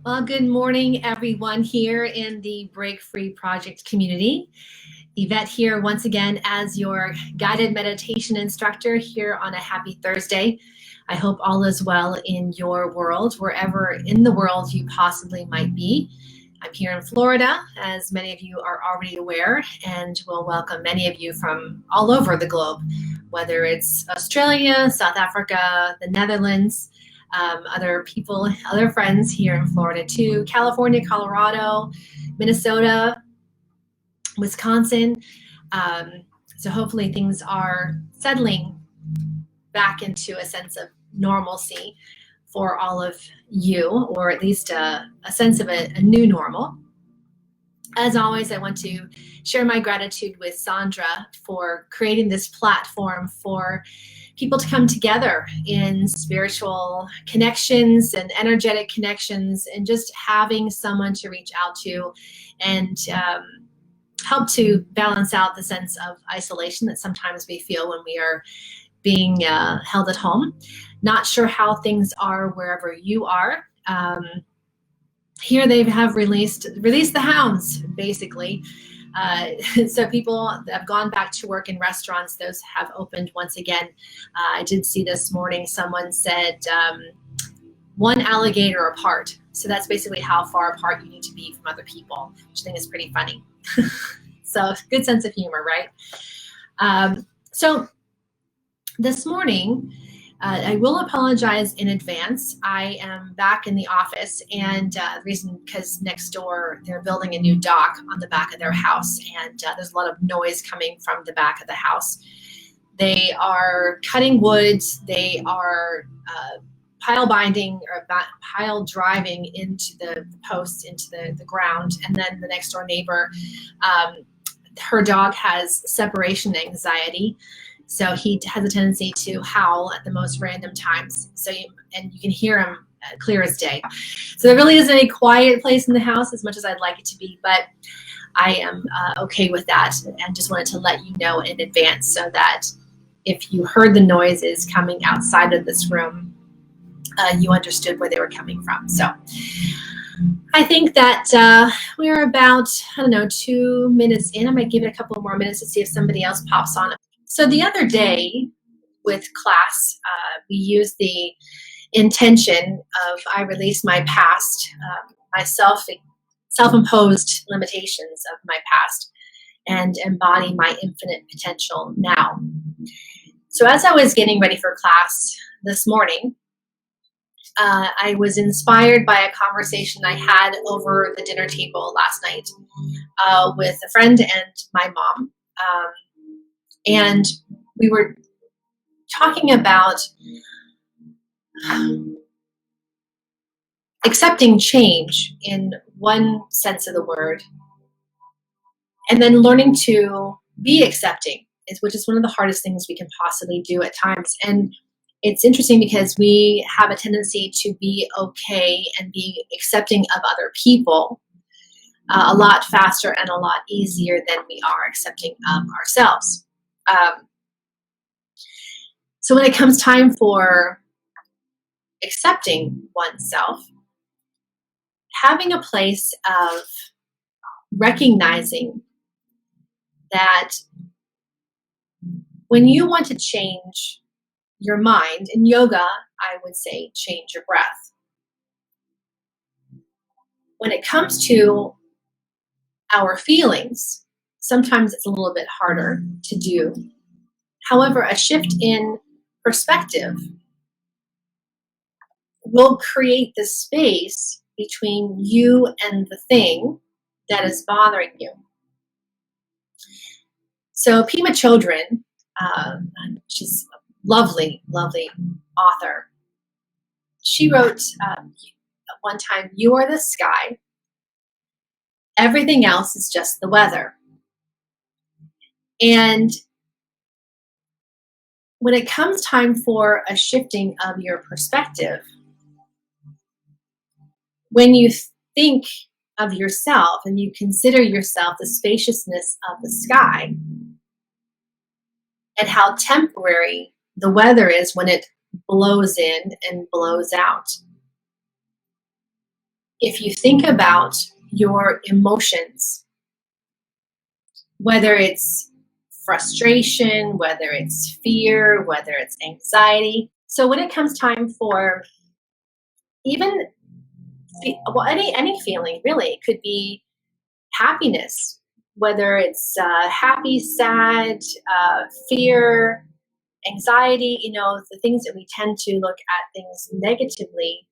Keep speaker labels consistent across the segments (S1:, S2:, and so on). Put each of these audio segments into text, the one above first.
S1: Well, good morning, everyone here in the Break Free Project community. Yvette here once again as your guided meditation instructor here on a happy Thursday. I hope all is well in your world, wherever in the world you possibly might be. I'm here in Florida, as many of you are already aware, and we'll welcome many of you from all over the globe, whether it's Australia, South Africa, the Netherlands, other people, other friends here in Florida too, California, Colorado, Minnesota, Wisconsin. So hopefully things are settling back into a sense of normalcy for all of you, or at least a sense of a new normal. As always, I want to share my gratitude with Sandra for creating this platform for people to come together in spiritual connections and energetic connections, and just having someone to reach out to and help to balance out the sense of isolation that sometimes we feel when we are being held at home. Not sure how things are wherever you are. Here they have released the hounds, basically. So people have gone back to work in restaurants. Those have opened once again. I did see this morning someone said one alligator apart. So that's basically how far apart you need to be from other people, which I think is pretty funny. So good sense of humor, right? So this morning, I will apologize in advance. I am back in the office, and the reason because next door they're building a new dock on the back of their house, and there's a lot of noise coming from the back of the house. They are cutting wood. They are pile binding or pile driving into the posts into the ground, and then the next door neighbor, her dog has separation anxiety. So he has a tendency to howl at the most random times. And you can hear him clear as day. So there really isn't a quiet place in the house as much as I'd like it to be, but I am okay with that, and just wanted to let you know in advance so that if you heard the noises coming outside of this room, you understood where they were coming from. So I think that we're about, 2 minutes in. I might give it a couple more minutes to see if somebody else pops on. So the other day with class, we used the intention of I release my past, my self-imposed limitations of my past, and embody my infinite potential now. So as I was getting ready for class this morning, I was inspired by a conversation I had over the dinner table last night with a friend and my mom. And we were talking about accepting change in one sense of the word, and then learning to be accepting, which is one of the hardest things we can possibly do at times. And it's interesting because we have a tendency to be okay and be accepting of other people a lot faster and a lot easier than we are accepting of ourselves. So when it comes time for accepting oneself, having a place of recognizing that when you want to change your mind, in yoga, I would say change your breath. When it comes to our feelings, sometimes it's a little bit harder to do. However, a shift in perspective will create the space between you and the thing that is bothering you. So Pema Chodron, she's a lovely, lovely author. She wrote one time, "You are the sky. Everything else is just the weather." And when it comes time for a shifting of your perspective, when you think of yourself and you consider yourself the spaciousness of the sky and how temporary the weather is when it blows in and blows out, if you think about your emotions, whether it's frustration, whether it's fear, whether it's anxiety. So when it comes time for even any feeling, really, it could be happiness, whether it's happy, sad, fear, anxiety, the things that we tend to look at things negatively.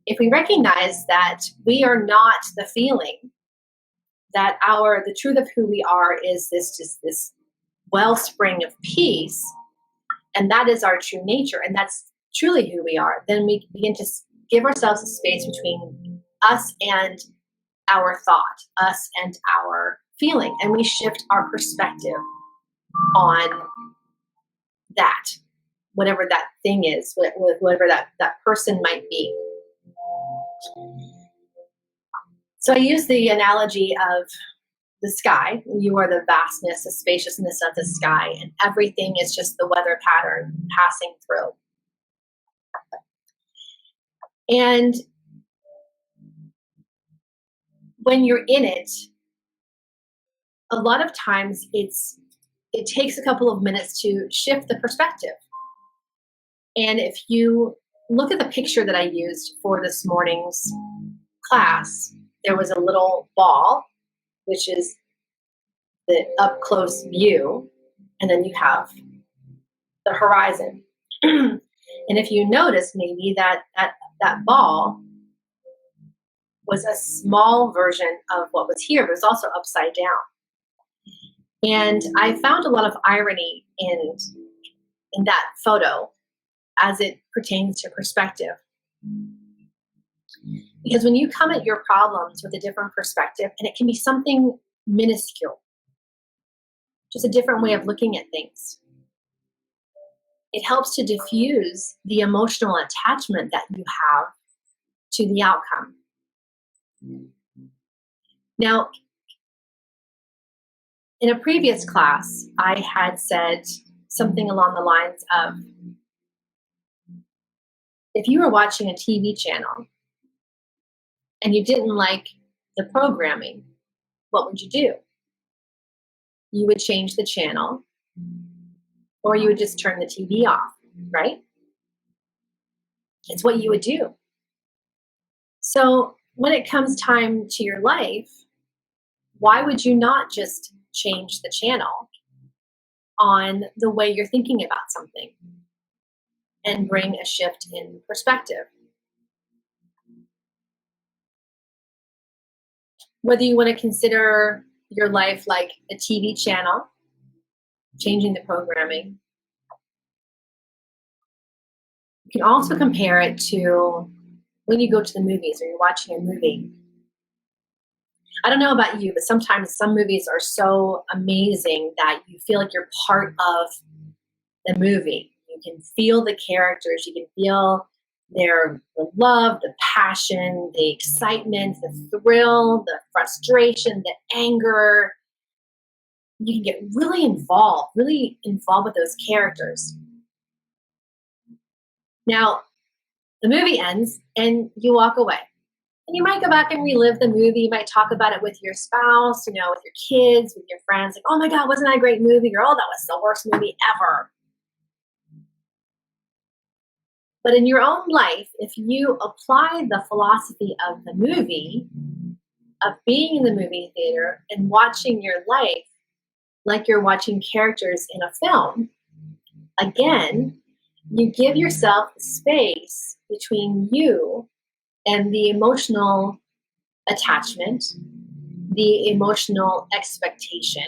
S1: If we recognize that we are not the feeling, that the truth of who we are is this wellspring of peace, and that is our true nature, and that's truly who we are, then we begin to give ourselves a space between us and our thought, us and our feeling, and we shift our perspective on that, whatever that thing is, whatever that person might be. So I use the analogy of the sky. You are the vastness, the spaciousness of the sky, and everything is just the weather pattern passing through. And when you're in it, a lot of times it takes a couple of minutes to shift the perspective. And if you look at the picture that I used for this morning's class, there was a little ball, which is the up close view, and then you have the horizon. And if you notice, maybe that ball was a small version of what was here, but it was also upside down. And I found a lot of irony in that photo as it pertains to perspective. Because when you come at your problems with a different perspective, and it can be something minuscule, just a different way of looking at things, it helps to diffuse the emotional attachment that you have to the outcome. Now, in a previous class, I had said something along the lines of, if you were watching a TV channel and you didn't like the programming, what would you do? You would change the channel, or you would just turn the TV off, right? It's what you would do. So when it comes time to your life, why would you not just change the channel on the way you're thinking about something and bring a shift in perspective? Whether you want to consider your life like a TV channel, changing the programming, you can also compare it to when you go to the movies or you're watching a movie. I don't know about you, but sometimes some movies are so amazing that you feel like you're part of the movie. You can feel the characters, you can feel the love, the passion, the excitement, the thrill, the frustration, the anger. You can get really involved with those characters. Now, the movie ends and you walk away. And you might go back and relive the movie. You might talk about it with your spouse, with your kids, with your friends. Like, oh my God, wasn't that a great movie? Or, oh, that was the worst movie ever. But in your own life, if you apply the philosophy of the movie, of being in the movie theater and watching your life like you're watching characters in a film, again, you give yourself space between you and the emotional attachment, the emotional expectation,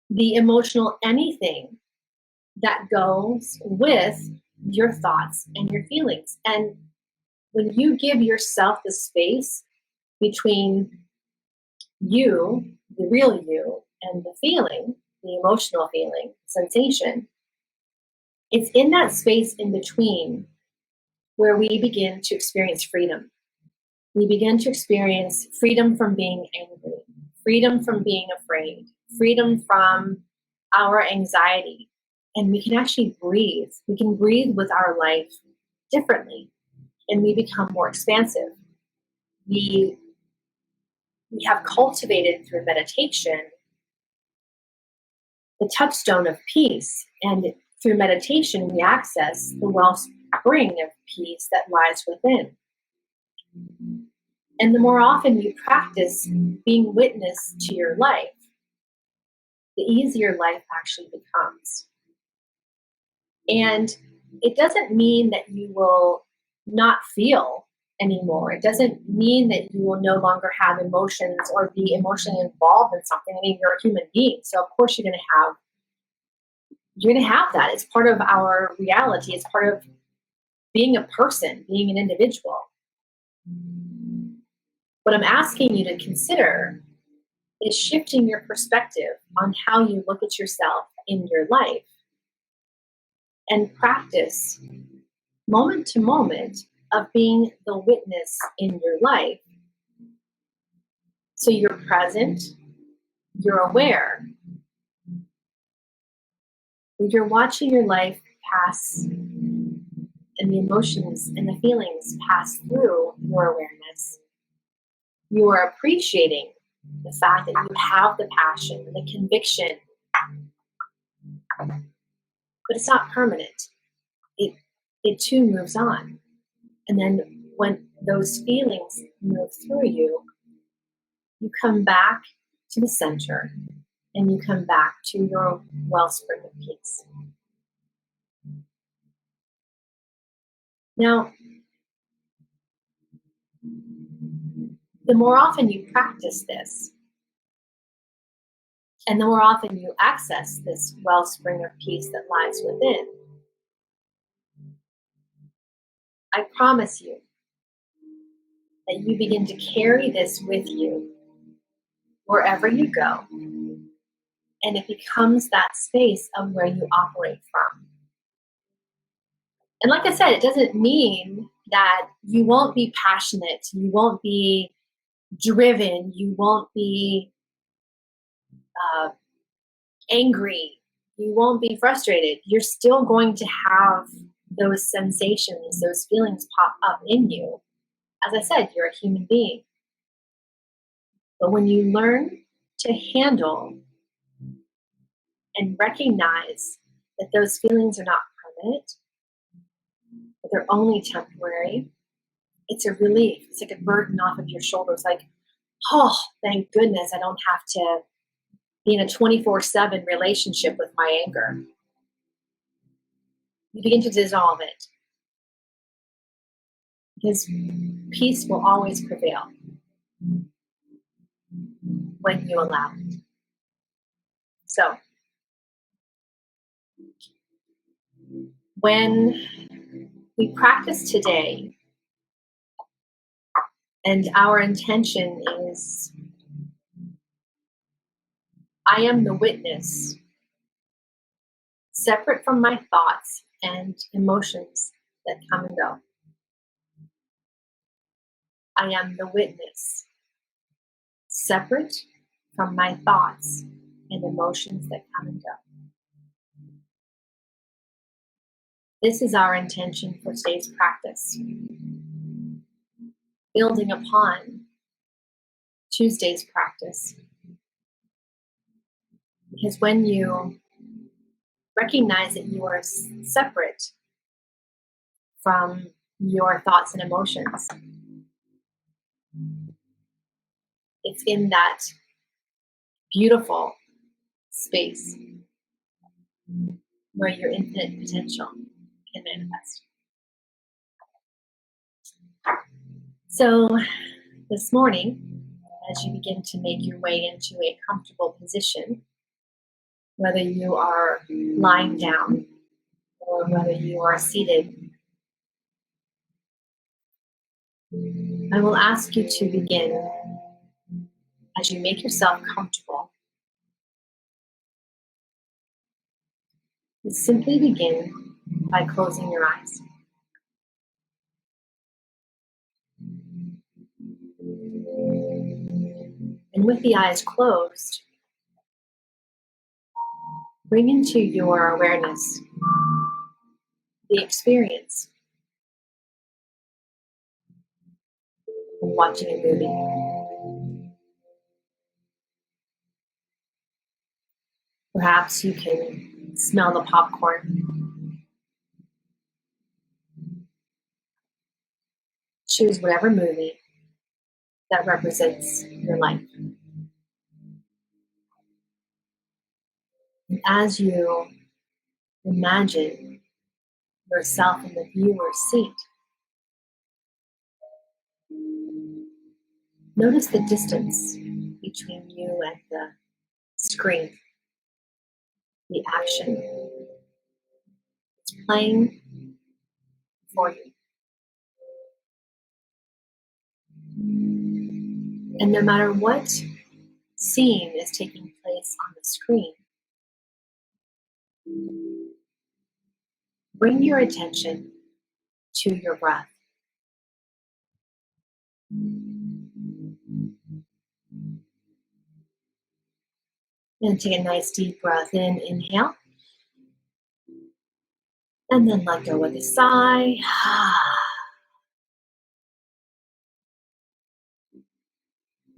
S1: the emotional anything that goes with your thoughts and your feelings. And when you give yourself the space between you, the real you, and the feeling, the emotional feeling, sensation, it's in that space in between where we begin to experience freedom. We begin to experience freedom from being angry, freedom from being afraid, freedom from our anxiety. And we can actually breathe. We can breathe with our life differently. and we become more expansive. We have cultivated through meditation the touchstone of peace, and through meditation we access the wellspring of peace that lies within. And the more often you practice being witness to your life, the easier life actually becomes. And it doesn't mean that you will not feel anymore. It doesn't mean that you will no longer have emotions or be emotionally involved in something. I mean, you're a human being, so of course you're going to have that. It's part of our reality. It's part of being a person, being an individual. What I'm asking you to consider is shifting your perspective on how you look at yourself in your life, and practice moment to moment of being the witness in your life. So you're present, you're aware, you're watching your life pass, and the emotions and the feelings pass through your awareness. You are appreciating the fact that you have the passion, the conviction, but it's not permanent. It too moves on. And then when those feelings move through you, you come back to the center and you come back to your wellspring of peace. Now, the more often you practice this, and the more often you access this wellspring of peace that lies within, I promise you that you begin to carry this with you wherever you go, and it becomes that space of where you operate from. And like I said, it doesn't mean that you won't be passionate, you won't be driven, you won't be angry, you won't be frustrated. You're still going to have those sensations, those feelings pop up in you. As I said, you're a human being. But when you learn to handle and recognize that those feelings are not permanent, that they're only temporary, it's a relief. It's like a burden off of your shoulders. Like, oh, thank goodness I don't have to be in a 24/7 relationship with my anger. You begin to dissolve it, because peace will always prevail when you allow it. So, when we practice today, and our intention is, I am the witness, separate from my thoughts and emotions that come and go. I am the witness, separate from my thoughts and emotions that come and go. This is our intention for today's practice, building upon Tuesday's practice. Because when you recognize that you are separate from your thoughts and emotions, it's in that beautiful space where your infinite potential can manifest. So this morning, as you begin to make your way into a comfortable position, whether you are lying down or whether you are seated, I will ask you to begin, as you make yourself comfortable, simply begin by closing your eyes. And with the eyes closed, bring into your awareness the experience watching a movie. Perhaps you can smell the popcorn. Choose whatever movie that represents your life. And as you imagine yourself in the viewer's seat, notice the distance between you and the screen, the action. It's playing for you. And no matter what scene is taking place on the screen, bring your attention to your breath. And take a nice deep breath in, inhale. And then let go with a sigh.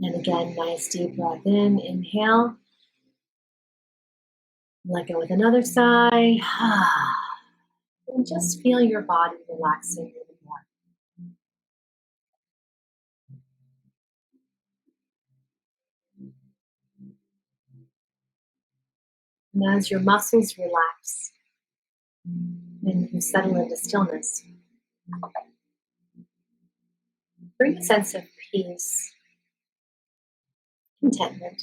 S1: And again, nice deep breath in, inhale. Let go with another sigh. And just feel your body relaxing even more. And as your muscles relax and you settle into stillness, bring a sense of peace, contentment,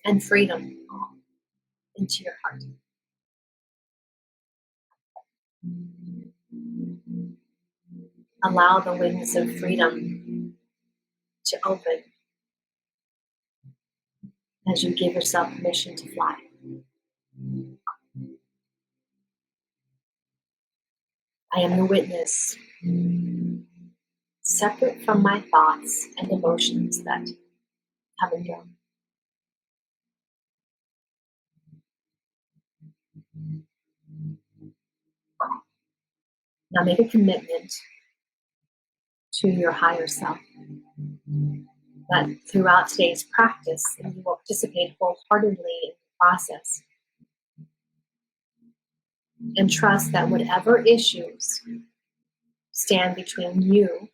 S1: and freedom into your heart. Allow the wings of freedom to open as you give yourself permission to fly. I am the witness, separate from my thoughts and emotions that come and go. Now make a commitment to your higher self that throughout today's practice, you will participate wholeheartedly in the process and trust that whatever issues stand between you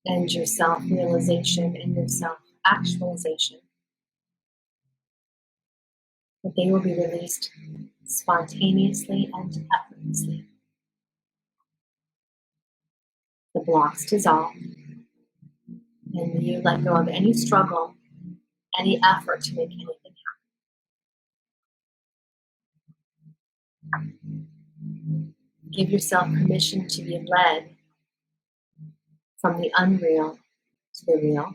S1: and your self-realization and your self-actualization, that they will be released spontaneously and effortlessly. The blocks dissolve, and you let go of any struggle, any effort to make anything happen. Give yourself permission to be led from the unreal to the real.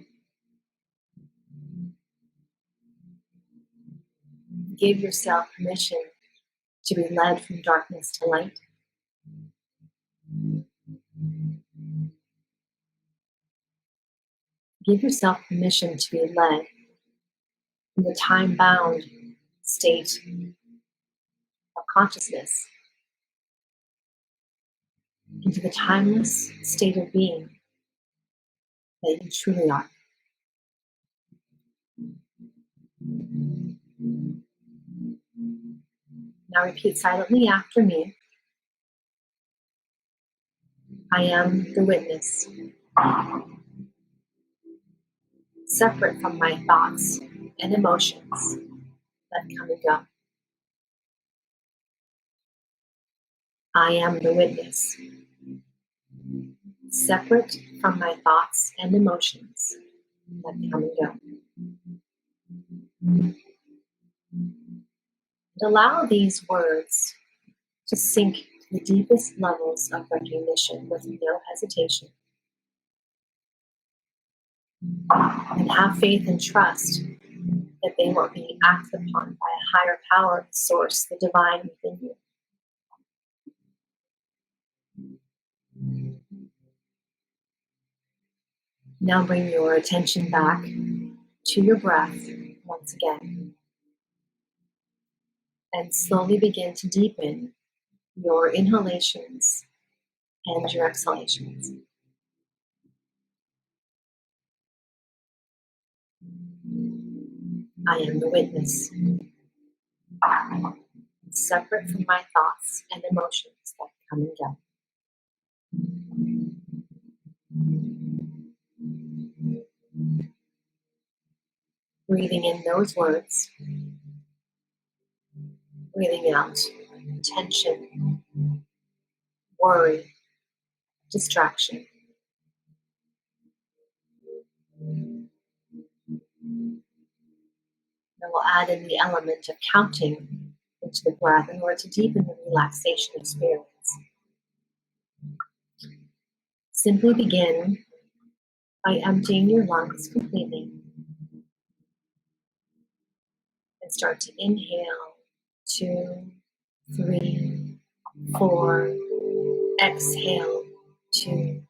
S1: Give yourself permission to be led from darkness to light. Give yourself permission to be led from the time-bound state of consciousness into the timeless state of being that you truly are. Now repeat silently after me. I am the witness, separate from my thoughts and emotions that come and go. I am the witness, separate from my thoughts and emotions that come and go. And allow these words to sink to the deepest levels of recognition with no hesitation. And have faith and trust that they will be acted upon by a higher power, source, the divine within you. Now bring your attention back to your breath once again. And slowly begin to deepen your inhalations and your exhalations. I am the witness, separate from my thoughts and emotions that come and go. Breathing in those words, breathing out tension, worry, distraction. I will add in the element of counting into the breath in order to deepen the relaxation experience. Simply begin by emptying your lungs completely and start to inhale 2, 3, 4. Exhale 2,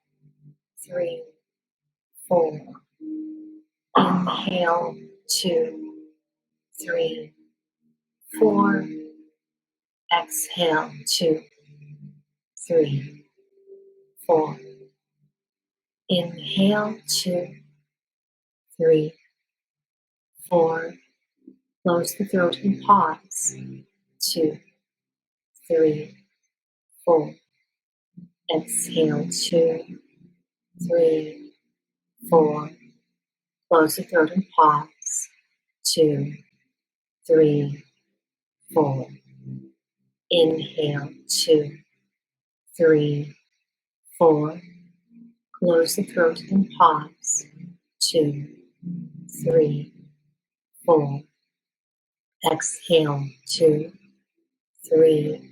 S1: 3, 4. Inhale 2, 3, 4. Exhale 2, 3, 4. Inhale 2, 3, 4. Close the throat and pause. 2, 3, 4. Exhale 2, 3, 4. Close the throat and pause. 2, 3, 4. Inhale 2, 3, 4. Close the throat and pause. 2, 3, 4. Exhale 2, 3,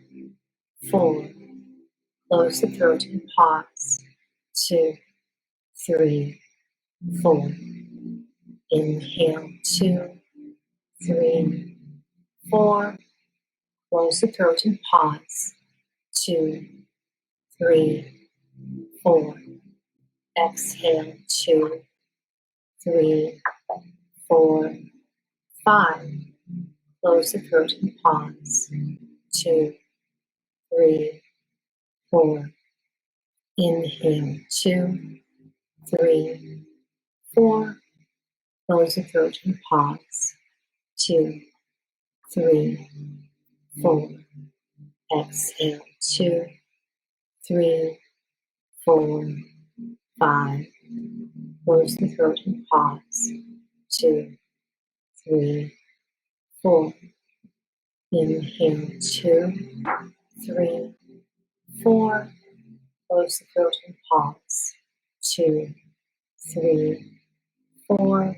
S1: 4. Close the throat and pause. 2, 3, 4. Inhale 2, 3, 4. Close the throat and pause. 2, 3, 4. Exhale 2, 3, 4, 5. Close the throat and pause. 2, 3, 4. Inhale 2, 3, 4. Close the throat and pause. 2, 3, 4. Exhale 2, 3, 4, 5. Close the throat and pause. 2, 3, 4. Inhale 2, 3, 4. Close the throat and pause. 2, 3, 4.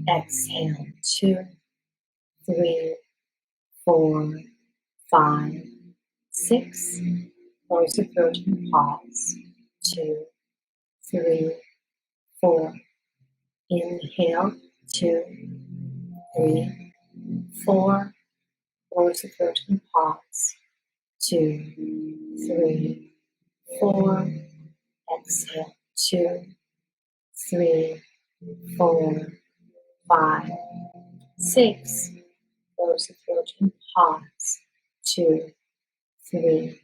S1: Exhale 2, 3, 4, 5, 6. Close the throat and pause. 2, 3, 4. Inhale 2, 3, 4. Close the throat and pause. 2, 3, 4. Exhale 2, 3, 4, 5, 6. Close the throat and pause. 2, 3,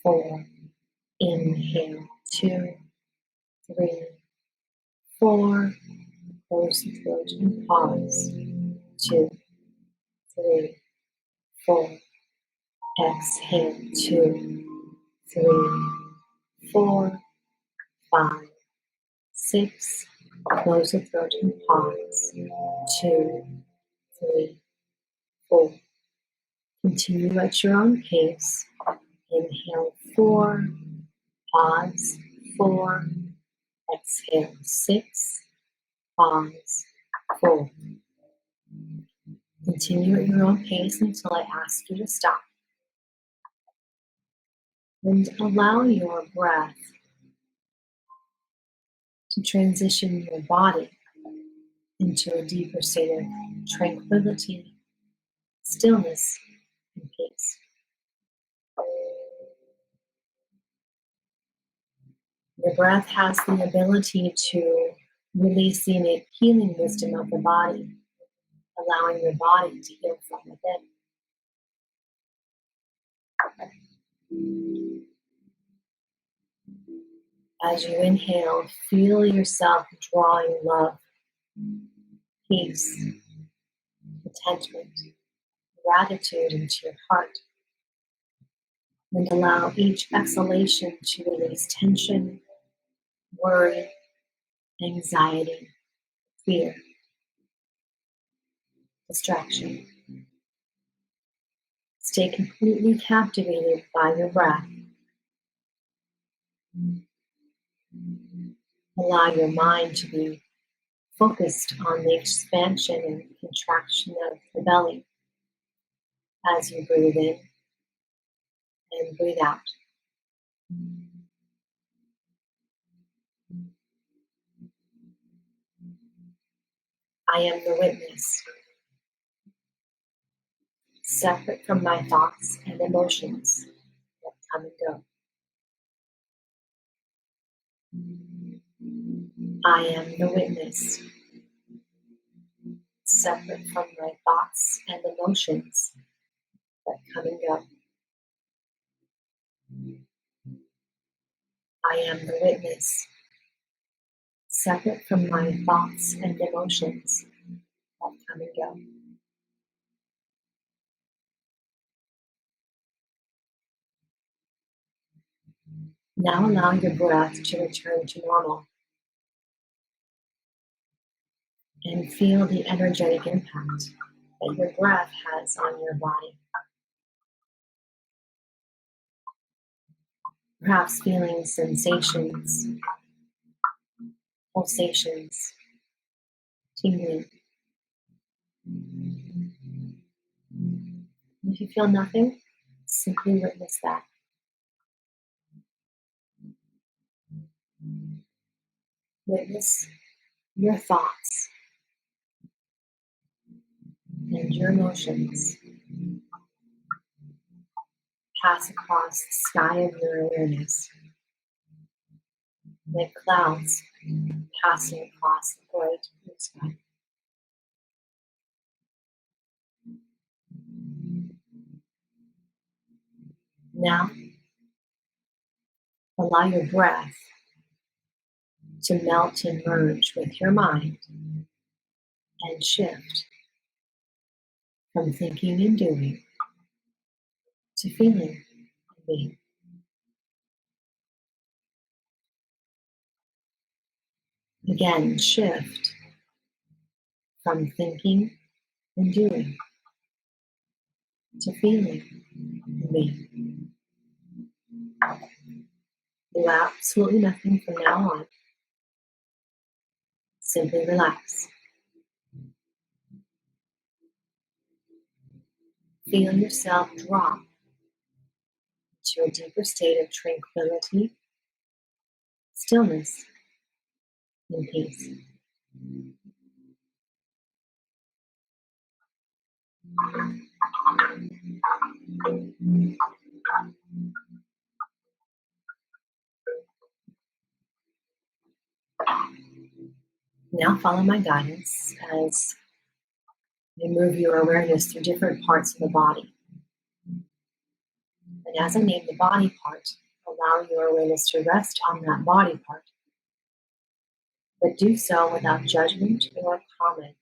S1: 4. Inhale 2, 3, 4. Close the throat and pause. 2, 3, 4. Exhale 2, 3, 4, 5, 6. Close the throat and pause. 2, 3, 4. Continue at your own pace. Inhale 4, pause 4. Exhale 6, pause 4. Continue at your own pace until I ask you to stop. And allow your breath to transition your body into a deeper state of tranquility, stillness, and peace. Your breath has the ability to release the innate healing wisdom of the body, allowing your body to heal from within. As you inhale, feel yourself drawing love, peace, contentment, gratitude into your heart. And allow each exhalation to release tension, worry, anxiety, fear, distraction. Stay completely captivated by your breath. Allow your mind to be focused on the expansion and contraction of the belly as you breathe in and breathe out. I am the witness, separate from my thoughts and emotions that come and go. I am the witness, separate from my thoughts and emotions that come and go. I am the witness, separate from my thoughts and emotions that come and go. Now allow your breath to return to normal and feel the energetic impact that your breath has on your body. Perhaps feeling sensations, pulsations, tingling. If you feel nothing, simply witness that. Witness your thoughts and your emotions pass across the sky of your awareness, like clouds passing across the bright blue sky. Now, allow your breath to melt and merge with your mind and shift from thinking and doing to feeling and being. Again, shift from thinking and doing to feeling and being. Do absolutely nothing from now on. Simply relax. Feel yourself drop to a deeper state of tranquility, stillness, and peace. Now follow my guidance as I move your awareness through different parts of the body. And as I name the body part, allow your awareness to rest on that body part, but do so without judgment or comment.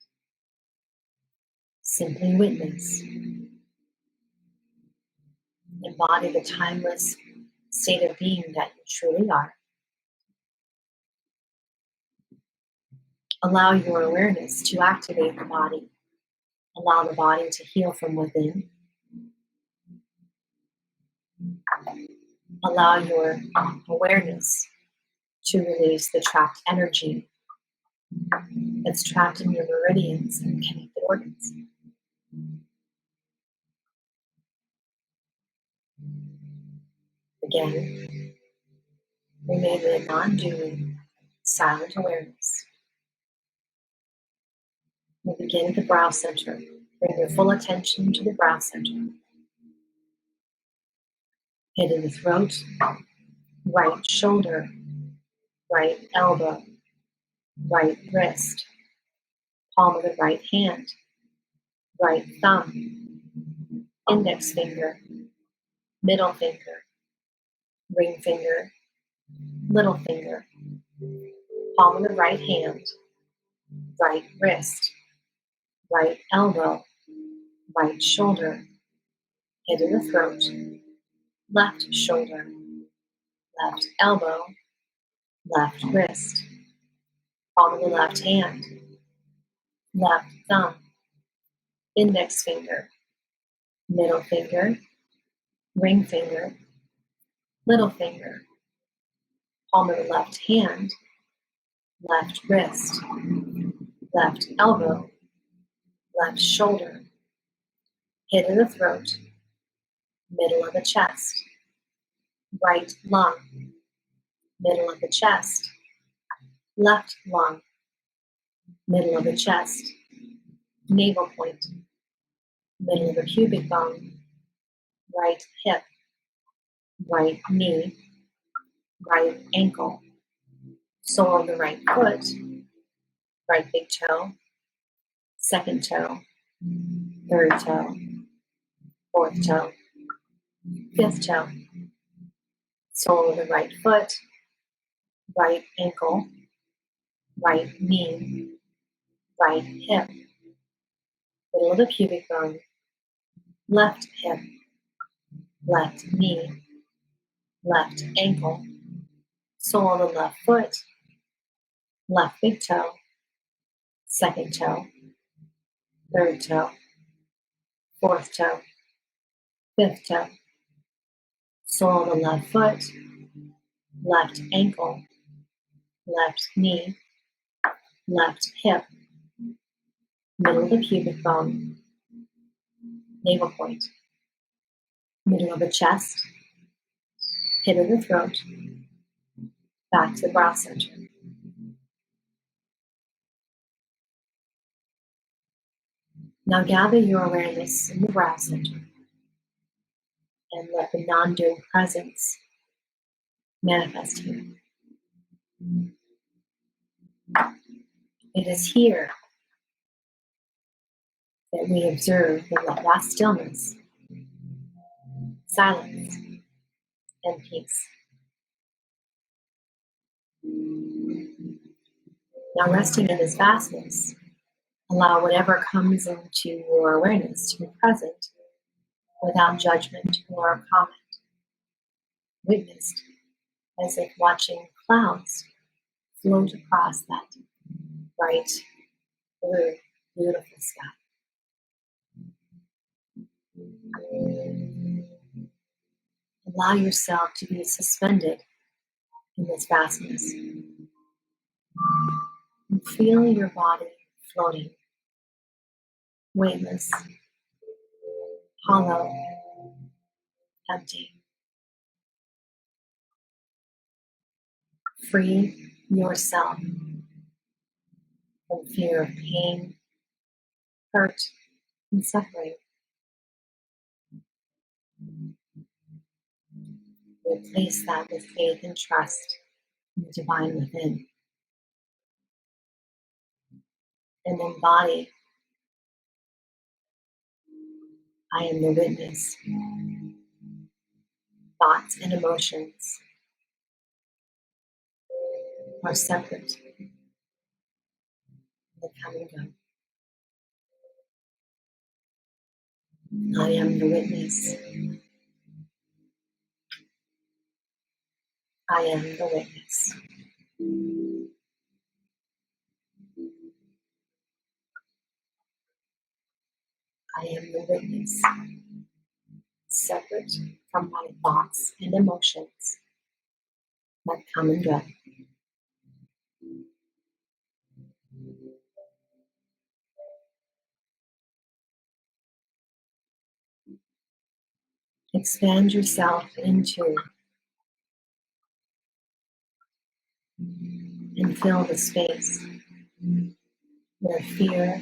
S1: Simply witness. Embody the timeless state of being that you truly are. Allow your awareness to activate the body. Allow the body to heal from within. Allow your awareness to release the trapped energy that's trapped in your meridians and connected organs. Again, remain in a non-doing, silent awareness. We'll begin at the brow center. Bring your full attention to the brow center. Head in the throat, right shoulder, right elbow, right wrist, palm of the right hand, right thumb, index finger, middle finger, ring finger, little finger, palm of the right hand, right wrist, right elbow, right shoulder, head of the throat, left shoulder, left elbow, left wrist, palm of the left hand, left thumb, index finger, middle finger, ring finger, little finger, palm of the left hand, left wrist, left elbow, left shoulder, head of the throat, middle of the chest, right lung, middle of the chest, left lung, middle of the chest, navel point, middle of the pubic bone, right hip, right knee, right ankle, sole of the right foot, right big toe, second toe, third toe, fourth toe, fifth toe, sole of the right foot, right ankle, right knee, right hip, middle of the pubic bone, left hip, left knee, left ankle, sole of the left foot, left big toe, second toe, third toe, fourth toe, fifth toe, sole of the left foot, left ankle, left knee, left hip, middle of the pubic bone, navel point, middle of the chest, pit of the throat, back to the brow center. Now gather your awareness in the brow center and let the non-doing presence manifest here. It is here that we observe the vast stillness, silence, and peace. Now resting in this vastness, allow whatever comes into your awareness to be present without judgment or comment, witnessed as if watching clouds float across that bright, blue, beautiful sky. Allow yourself to be suspended in this vastness. And feel your body floating, weightless, hollow, empty. Free yourself from fear of pain, hurt, and suffering. Replace that with faith and trust in the divine within. And embody, I am the witness. Thoughts and emotions are separate. They come and go. I am the witness. I am the witness. I am the witness, separate from my thoughts and emotions that come and go. Expand yourself into and fill the space where fear,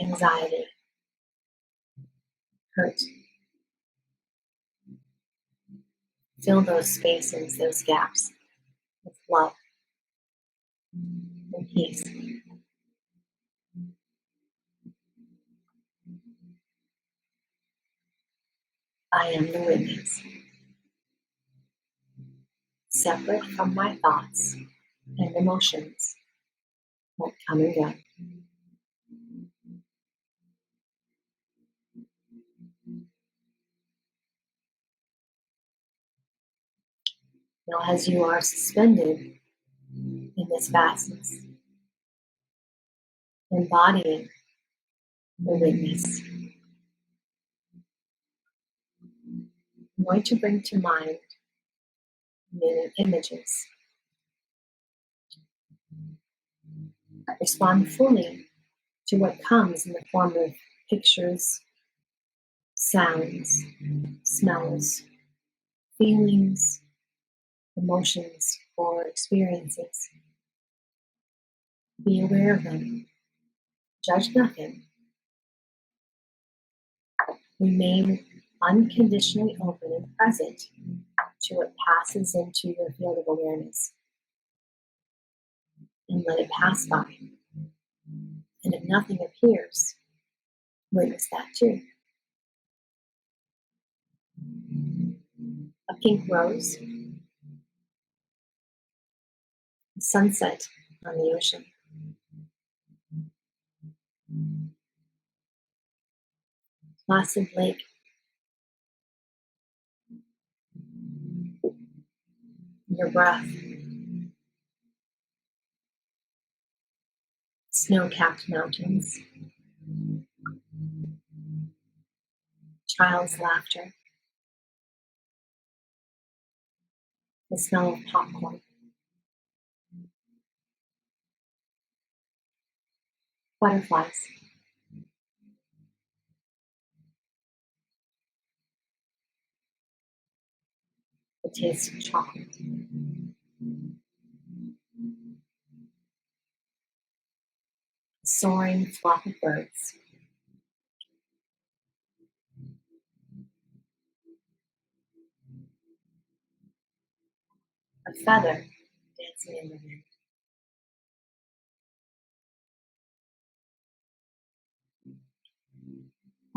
S1: anxiety, hurt. Fill those spaces, those gaps with love and peace. I am the witness, separate from my thoughts and emotions that come and go. Now, as you are suspended in this vastness, embodying the witness, I'm going to bring to mind many images. Respond fully to what comes in the form of pictures, sounds, smells, feelings, emotions, or experiences. Be aware of them. Judge nothing. Remain unconditionally open and present to what passes into your field of awareness. And let it pass by. And if nothing appears, witness that too. A pink rose, a sunset on the ocean, placid lake, your breath, snow-capped mountains, child's laughter, the smell of popcorn, butterflies, the taste of chocolate, the soaring flock of birds, a feather dancing in the wind.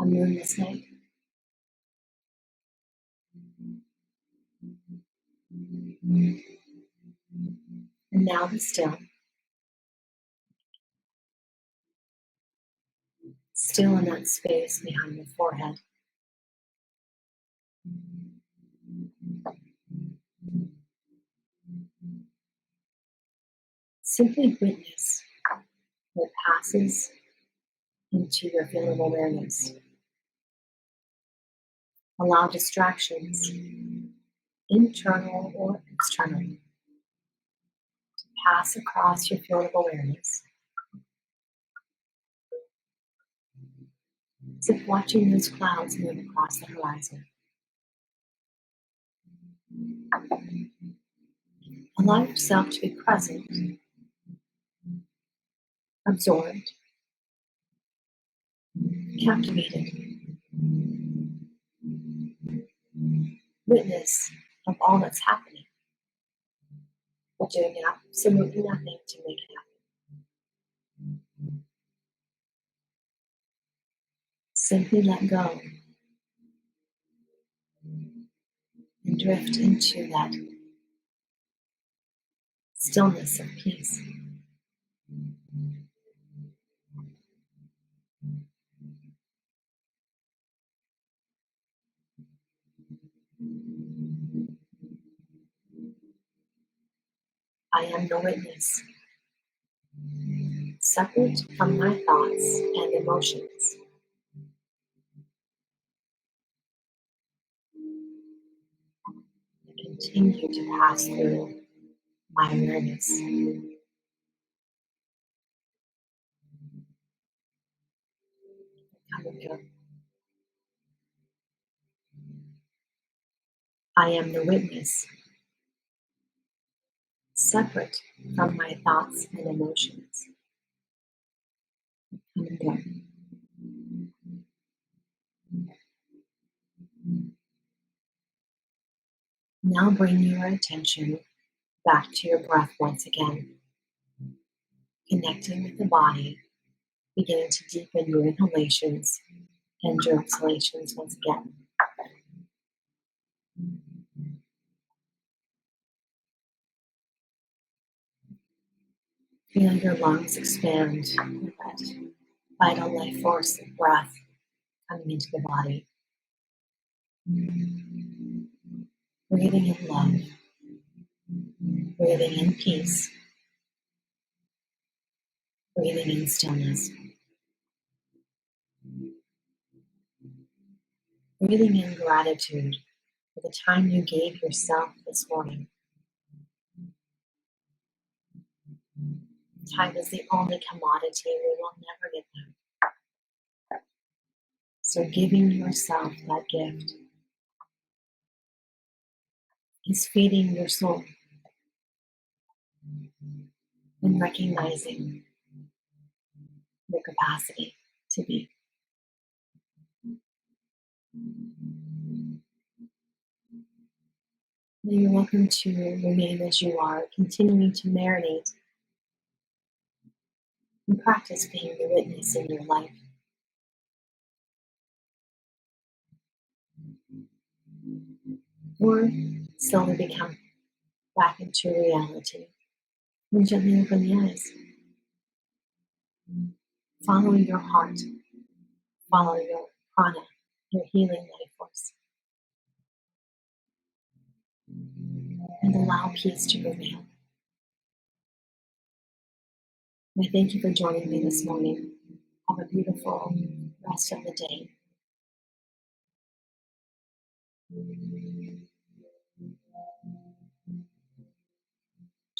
S1: A moonless night. And now be still. Still in that space behind your forehead. Simply witness what passes into your field of awareness. Allow distractions, internal or external, to pass across your field of awareness. As if watching those clouds move across the horizon. Allow yourself to be present, absorbed, captivated. Witness of all that's happening. We're doing absolutely nothing to make it happen. Simply let go and drift into that stillness of peace. I am the witness, separate from my thoughts and emotions. I continue to pass through my awareness. Come and go. I am the witness, separate from my thoughts and emotions. Come and go. Now bring your attention back to your breath once again, connecting with the body, beginning to deepen your inhalations and your exhalations once again. Feel your lungs expand with that vital life force of breath coming into the body. Breathing in love, Breathing in peace. Breathing in stillness. Breathing in gratitude for the time you gave yourself this morning. Time is the only commodity we will never get back. So giving yourself that gift is feeding your soul and recognizing your capacity to be. You're welcome to remain as you are, continuing to marinate and practice being the witness in your life. Or slowly become back into reality and gently open the eyes. Follow your heart, follow your prana, your healing life force, and allow peace to prevail. I thank you for joining me this morning. Have a beautiful rest of the day.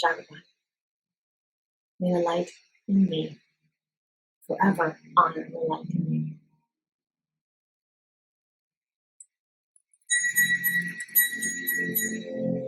S1: Jagaban, may the light in me forever honor the light in you.